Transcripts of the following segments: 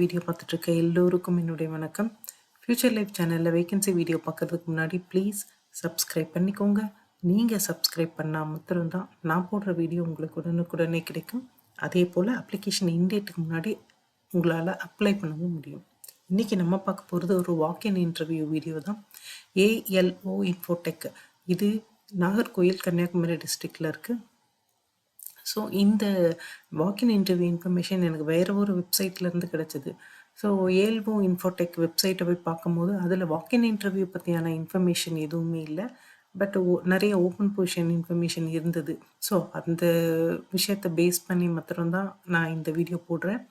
Video பார்த்துட்ருக்க எல்லோருக்கும் என்னுடைய வணக்கம். ஃப்யூச்சர் லைஃப் சேனலில் வேகன்சி வீடியோ பார்க்கறதுக்கு முன்னாடி ப்ளீஸ் சப்ஸ்கிரைப் பண்ணிக்கோங்க. நீங்கள் சப்ஸ்கிரைப் பண்ணால் மாத்திரம்தான் நான் போடுற வீடியோ உங்களுக்கு உடனுக்குடனே கிடைக்கும். அதே போல் அப்ளிகேஷன் இன்டேட்டுக்கு முன்னாடி உங்களால் அப்ளை பண்ணவும் முடியும். இன்றைக்கி நம்ம பார்க்க போகிறது ஒரு வாக்கின் இன்டர்வியூ வீடியோ தான். ALO இன்ஃபோடெக், இது நாகர்கோயில் கன்னியாகுமரி டிஸ்ட்ரிக்டில் இருக்குது. ஸோ இந்த வாக்கின் இன்டர்வியூ இன்ஃபர்மேஷன் எனக்கு வேறு ஒரு வெப்சைட்லேருந்து கிடச்சிது. ஸோ ஏல்வோ இன்ஃபோடெக் வெப்சைட்டை போய் பார்க்கும்போது அதில் வாக்கின் இன்டர்வியூ பற்றியான இன்ஃபர்மேஷன் எதுவுமே இல்லை. பட் நிறைய ஓப்பன் பொசிஷன் இன்ஃபர்மேஷன் இருந்தது. ஸோ அந்த விஷயத்தை பேஸ் பண்ணி மாத்திரம்தான் நான் இந்த வீடியோ போடுறேன்.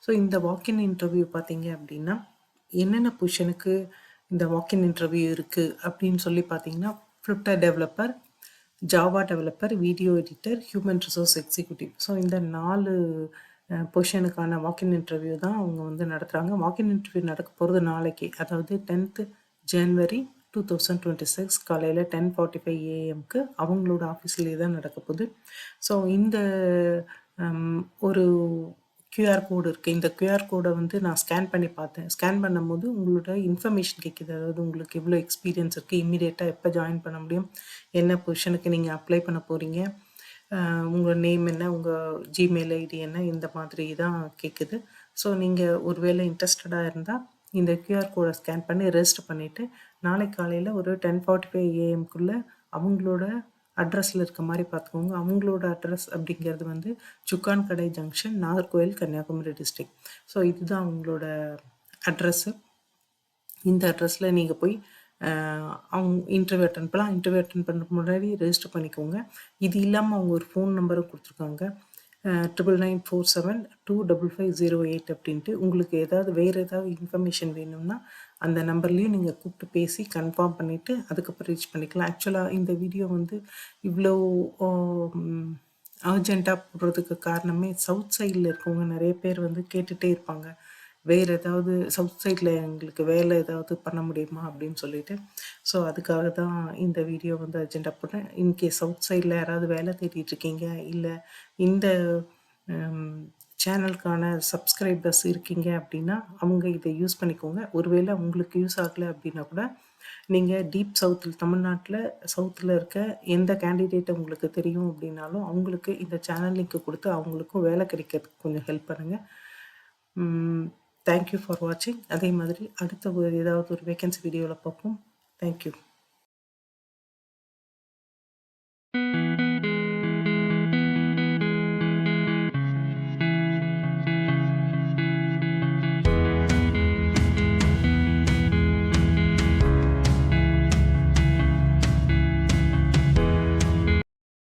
ஸோ இந்த வாக்கின் இன்டர்வியூ பார்த்தீங்க அப்படின்னா என்னென்ன பொசிஷனுக்கு இந்த வாக்கின் இன்டர்வியூ இருக்குது அப்படின்னு சொல்லி பார்த்தீங்கன்னா, Flipkart developer, Java developer, video editor, human resource executive. So இந்த 4 பொசிஷனுக்கான வாக்கின் இன்டர்வியூ தான் அவங்க வந்து நடத்துகிறாங்க. வாக்கின் இன்டர்வியூ நடக்க போகிறது நாளைக்கு, அதாவது 10th January 2026 காலையில் 10:45 AM அவங்களோட ஆஃபீஸ்லேயே தான் நடக்க போகுது. ஸோ இந்த ஒரு QR கோடு இருக்குது. இந்த QR கோடை வந்து நான் ஸ்கேன் பண்ணி பார்த்தேன். ஸ்கேன் பண்ணும்போது உங்களோட இன்ஃபர்மேஷன் கேட்குது. அதாவது உங்களுக்கு எவ்வளோ எக்ஸ்பீரியன்ஸ் இருக்குது, இம்மீடியட்டாக எப்போ ஜாயின் பண்ண முடியும், என்ன பொசிஷனுக்கு நீங்கள் அப்ளை பண்ண போகிறீங்க, உங்கள் நேம் என்ன, உங்கள் ஜிமெயில் ஐடி என்ன, இந்த மாதிரி தான் கேட்குது. ஸோ நீங்கள் ஒருவேளை இன்ட்ரெஸ்டடாக இருந்தால் இந்த QR கோடை ஸ்கேன் பண்ணி ரெஜிஸ்டர் பண்ணிவிட்டு நாளைக்கு காலையில் ஒரு 10:45 AM அவங்களோட அட்ரஸில் இருக்க மாதிரி பார்த்துக்கோங்க. அவங்களோட அட்ரஸ் அப்படிங்கிறது வந்து சுக்கான் கடை junction, Nagercoil, Kanyakumari district. So இதுதான் அவங்களோட அட்ரஸ்ஸு. இந்த அட்ரஸில் நீங்கள் போய் அவங்க இன்டர்வியூ அட்டன் பண்ணலாம். இன்டர்வியூ அட்டன் பண்ணுறதுக்கு முன்னாடி ரெஜிஸ்டர் பண்ணிக்கோங்க. இது இல்லாமல் அவங்க ஒரு ஃபோன் நம்பரும் கொடுத்துருக்காங்க, 9947255508 அப்படின்ட்டு. உங்களுக்கு வேறு ஏதாவது இன்ஃபர்மேஷன் வேணும்னா அந்த நம்பர்லேயும் நீங்கள் கூப்பிட்டு பேசி கன்ஃபார்ம் பண்ணிவிட்டு அதுக்கப்புறம் ரீச் பண்ணிக்கலாம். ஆக்சுவலாக இந்த வீடியோ வந்து இவ்வளோ அர்ஜெண்ட்டாக போடுறதுக்கு காரணமே, சவுத் சைடில் இருக்கவங்க நிறைய பேர் வந்து கேட்டுகிட்டே இருப்பாங்க, வேறு ஏதாவது சவுத் சைடில் எங்களுக்கு வேலை ஏதாவது பண்ண முடியுமா அப்படின்னு சொல்லிட்டு. ஸோ அதுக்காக தான் இந்த வீடியோ வந்து அர்ஜெண்ட்டாக போட்டேன். இன்கேஸ் சவுத் சைடில் யாராவது வேலை தேடிட்டுருக்கீங்க, இல்லை இந்த சேனலுக்கான சப்ஸ்கிரைபர்ஸ் இருக்கீங்க அப்படின்னா அவங்க இதை யூஸ் பண்ணிக்கோங்க. ஒருவேளை உங்களுக்கு யூஸ் ஆகலை அப்படின்னா கூட நீங்கள் டீப் சவுத்தில், தமிழ்நாட்டில் சவுத்தில் இருக்க எந்த கேண்டிடேட் உங்களுக்கு தெரியும் அப்படின்னாலும் அவங்களுக்கு இந்த சேனல் லிங்க் கொடுத்து அவங்களுக்கும் வேலை கிடைக்கிறதுக்கு கொஞ்சம் ஹெல்ப் பண்ணுங்கள். தேங்க்யூ ஃபார் வாட்சிங். அதே மாதிரி அடுத்த ஏதாவது ஒரு வேகன்சி வீடியோவில் பார்ப்போம். தேங்க்யூ.